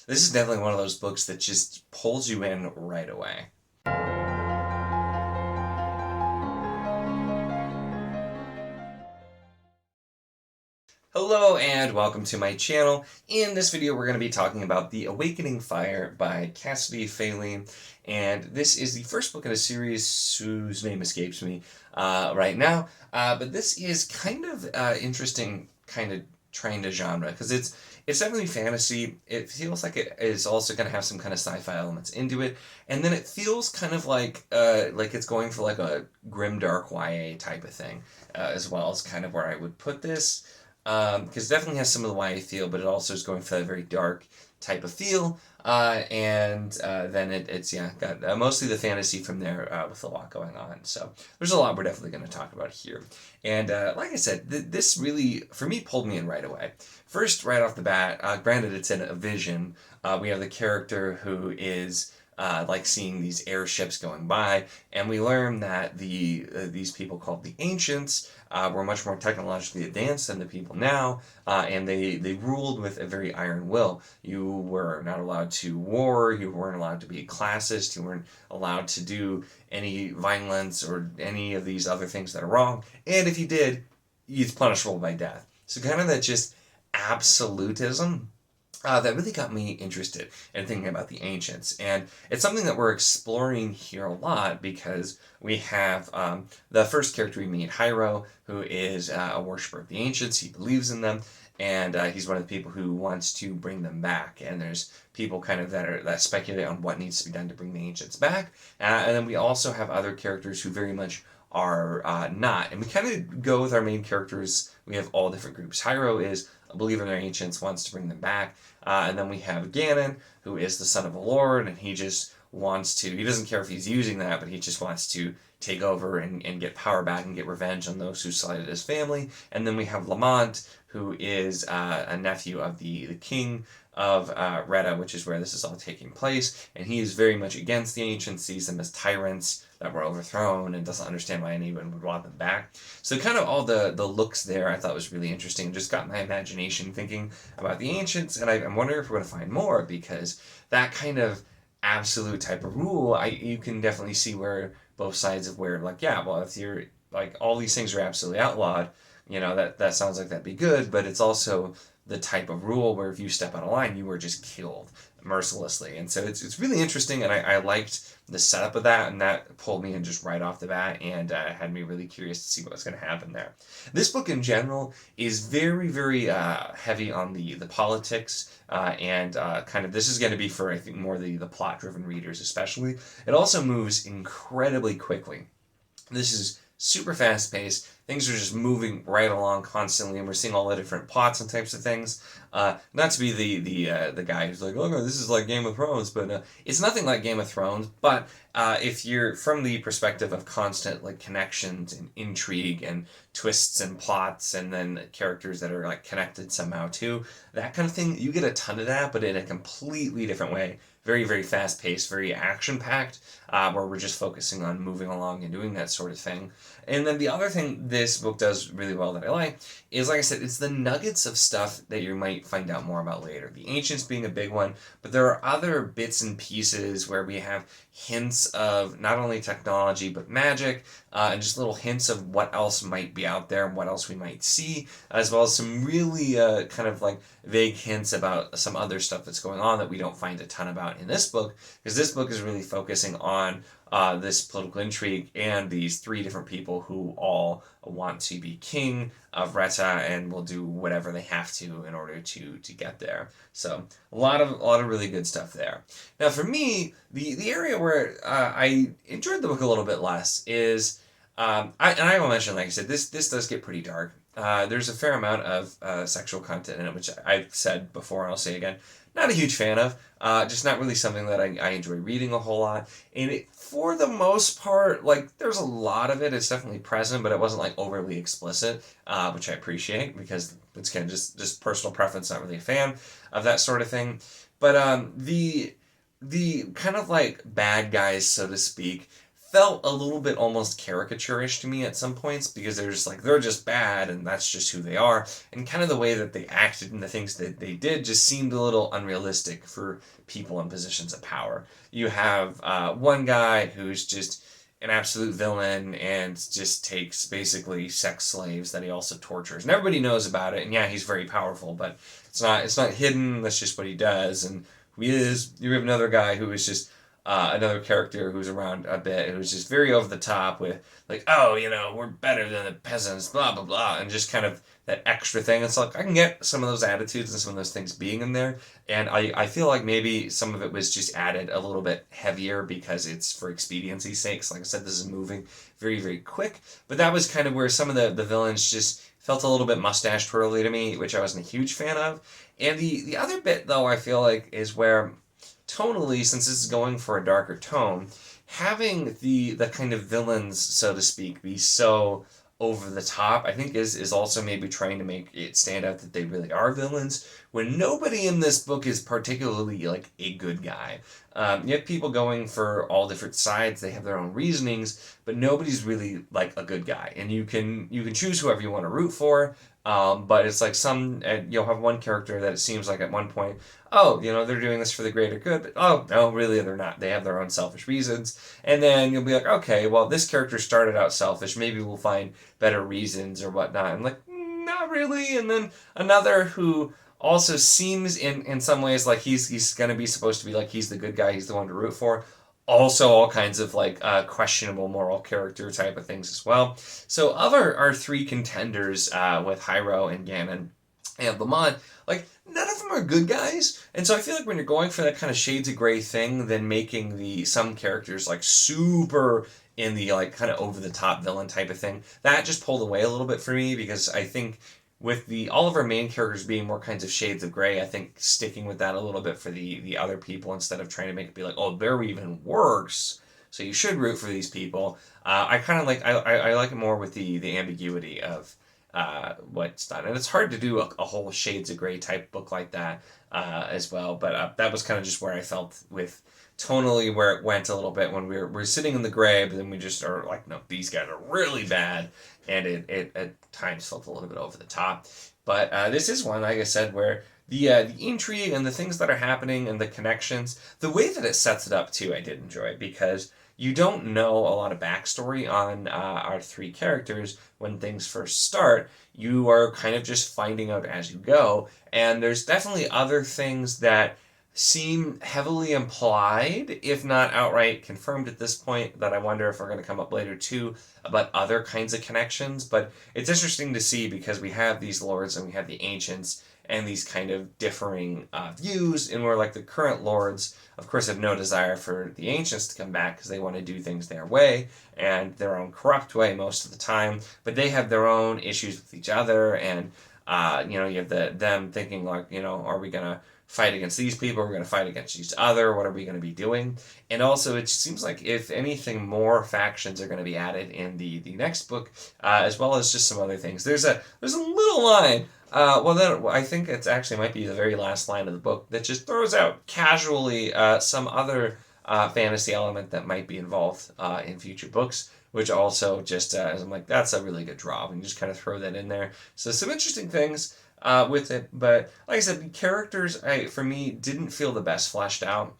This is definitely one of those books that just pulls you in right away. Hello and welcome to my channel. In this video we're going to be talking about The Awakening Fire by Cassidy, Faline, and this is the first book in a series whose name escapes me right now, but this is kind of interesting, kind of trying to genre, because it's definitely fantasy. It feels like it is also going to have some kind of sci-fi elements into it, and then it feels kind of like it's going for like a grimdark YA type of thing, as well as kind of where I would put this. Because it definitely has some of the YA feel, but it also is going for that very dark type of feel. And then it's got mostly the fantasy from there with a lot going on. So there's a lot we're definitely going to talk about here. And like I said, this really, for me, pulled me in right away. First, right off the bat, granted it's in a vision, we have the character who is like seeing these airships going by, and we learn that these people called the Ancients were much more technologically advanced than the people now, and they ruled with a very iron will. You were not allowed to war, you weren't allowed to be classist, you weren't allowed to do any violence or any of these other things that are wrong, and if you did, it's punishable by death. So kind of that just absolutism that really got me interested in thinking about the ancients. And it's something that we're exploring here a lot because we have the first character we meet, Hyro, who is a worshiper of the ancients. He believes in them, and he's one of the people who wants to bring them back. And there's people kind of that speculate on what needs to be done to bring the ancients back. And then we also have other characters who very much are not. And we kind of go with our main characters. We have all different groups. Hyro is a believer in their ancients, wants to bring them back. And then we have Ganon, who is the son of a lord, and he just wants to, he doesn't care if he's using that, but he just wants to take over and get power back and get revenge on those who slighted his family. And then we have Lamont, who is a nephew of the king of Retta, which is where this is all taking place, and he is very much against the ancients, sees them as tyrants that were overthrown, and doesn't understand why anyone would want them back. So kind of all the looks there I thought was really interesting, and just got my imagination thinking about the ancients, and I'm wondering if we're going to find more, because that kind of absolute type of rule, you can definitely see where both sides of where, like, yeah, well, if you're, like, all these things are absolutely outlawed, that sounds like that'd be good, but it's also the type of rule where if you step out of line, you were just killed mercilessly. And so it's really interesting, and I liked the setup of that, and that pulled me in just right off the bat, and had me really curious to see what was going to happen there. This book in general is very, very heavy on the politics, and kind of, this is going to be for, I think, more the plot-driven readers especially. It also moves incredibly quickly. This is super fast paced. Things are just moving right along constantly, and we're seeing all the different plots and types of things. Not to be the guy who's like, oh no, this is like Game of Thrones, but it's nothing like Game of Thrones. But if you're from the perspective of constant like connections and intrigue and twists and plots, and then characters that are like connected somehow too, that kind of thing, you get a ton of that, but in a completely different way. Very, very fast paced, very action packed, where we're just focusing on moving along and doing that sort of thing. And then the other thing this book does really well that I like is, like I said, it's the nuggets of stuff that you might find out more about later. The Ancients being a big one, but there are other bits and pieces where we have hints of not only technology but magic, and just little hints of what else might be out there and what else we might see, as well as some really kind of like vague hints about some other stuff that's going on that we don't find a ton about in this book, because this book is really focusing on this political intrigue and these three different people who all want to be king of Retta and will do whatever they have to in order to get there. So a lot of really good stuff there. Now for me, the area where I enjoyed the book a little bit less is I will mention, like I said, this does get pretty dark. There's a fair amount of sexual content in it, which I've said before and I'll say again, not a huge fan of. Just not really something that I enjoy reading a whole lot. And it, for the most part, like, there's a lot of it. It's definitely present, but it wasn't like overly explicit, which I appreciate, because it's kind of just personal preference. Not really a fan of that sort of thing. But the kind of like bad guys, so to speak, felt a little bit almost caricaturish to me at some points, because they're just like, they're just bad and that's just who they are, and kind of the way that they acted and the things that they did just seemed a little unrealistic for people in positions of power. You have one guy who's just an absolute villain and just takes basically sex slaves that he also tortures, and everybody knows about it, and yeah, he's very powerful, but it's not hidden. That's just what he does. And who he is. You have another guy who is just another character who's around a bit, who's just very over the top with, like, oh, we're better than the peasants, blah blah blah, and just kind of that extra thing. It's like, I can get some of those attitudes and some of those things being in there, and I feel like maybe some of it was just added a little bit heavier because it's for expediency's sakes. Like I said, this is moving very, very quick, but that was kind of where some of the villains just felt a little bit mustache twirly to me, which I wasn't a huge fan of. And the other bit, though, I feel like is where, tonally, since this is going for a darker tone, having the kind of villains, so to speak, be so over the top, I think is also maybe trying to make it stand out that they really are villains, when nobody in this book is particularly like a good guy. You have people going for all different sides, they have their own reasonings, but nobody's really like a good guy, and you can choose whoever you want to root for. But it's like you'll have one character that it seems like at one point, oh, they're doing this for the greater good, but oh, no, really they're not. They have their own selfish reasons. And then you'll be like, okay, well, this character started out selfish. Maybe we'll find better reasons or whatnot. And like, not really. And then another who also seems in some ways like he's going to be supposed to be like, he's the good guy, he's the one to root for. Also all kinds of like questionable moral character type of things as well. So of our three contenders with Hyro and Ganon and Lamont, like, none of them are good guys. And so I feel like when you're going for that kind of shades of gray thing, then making some characters like super in the like kind of over the top villain type of thing, that just pulled away a little bit for me, because I think with all of our main characters being more kinds of shades of gray, I think sticking with that a little bit for the other people, instead of trying to make it be like, oh, they're even worse, so you should root for these people. I kind of like, I like it more with the ambiguity of what's done. And it's hard to do a whole shades of gray type book like that as well. But that was kind of just where I felt with tonally where it went a little bit, when we're sitting in the gray, but then we just are like, no, these guys are really bad. And it at times felt a little bit over the top. But this is one, like I said, where the intrigue and the things that are happening and the connections, the way that it sets it up too, I did enjoy, because you don't know a lot of backstory on our three characters when things first start. You are kind of just finding out as you go, and there's definitely other things that seem heavily implied, if not outright confirmed at this point, that I wonder if are going to come up later too, about other kinds of connections. But it's interesting to see, because we have these lords and we have the ancients, and these kind of differing views, and where like the current lords, of course, have no desire for the ancients to come back, because they want to do things their way and their own corrupt way most of the time, but they have their own issues with each other. And you have them thinking like, are we going to fight against these people? We're going to fight against each other. What are we going to be doing? And also, it seems like, if anything, more factions are going to be added in the next book, as well as just some other things. There's a little line. Then I think it's actually might be the very last line of the book that just throws out casually some other fantasy element that might be involved in future books, which also just, I'm like, that's a really good draw. We can just kind of throw that in there. So some interesting things with it. But like I said, the characters, for me, didn't feel the best fleshed out.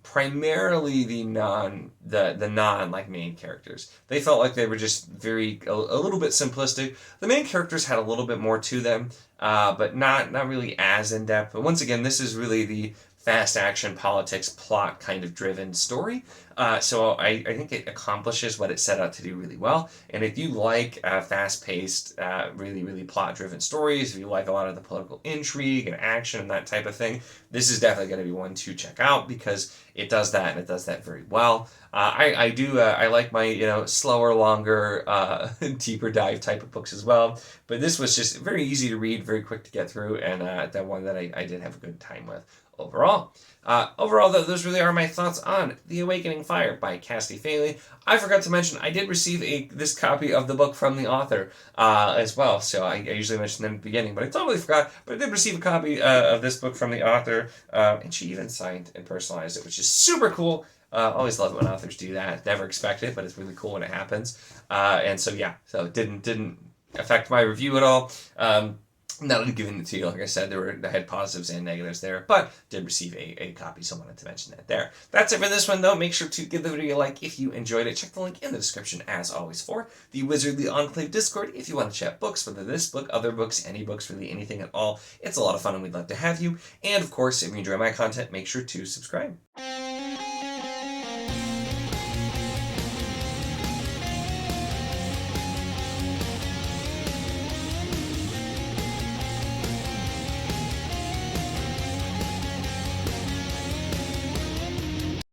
Primarily the non like main characters. They felt like they were just a little bit simplistic. The main characters had a little bit more to them, but not really as in depth. But once again, this is really the fast action politics plot kind of driven story. So I think it accomplishes what it set out to do really well. And if you like fast-paced, really, really plot-driven stories, if you like a lot of the political intrigue and action and that type of thing, this is definitely going to be one to check out, because it does that, and it does that very well. I like my slower, longer, deeper dive type of books as well. But this was just very easy to read, very quick to get through, and that one that I did have a good time with Overall, though, those really are my thoughts on The Awakening Fire by Cassidy Faline. I forgot to mention I did receive this copy of the book from the author as well. So I usually mention them at the beginning, but I totally forgot. But I did receive a copy of this book from the author, and she even signed and personalized it, which is super cool. Always love it when authors do that. Never expect it, but it's really cool when it happens. And so yeah, so it didn't affect my review at all. Not only giving it to you, like I said, I had positives and negatives there, but did receive a copy, so I wanted to mention that there. That's it for this one, though. Make sure to give the video a like if you enjoyed it. Check the link in the description, as always, for the Wizardly Enclave Discord if you want to chat books, whether this book, other books, any books, really anything at all. It's a lot of fun, and we'd love to have you. And, of course, if you enjoy my content, make sure to subscribe.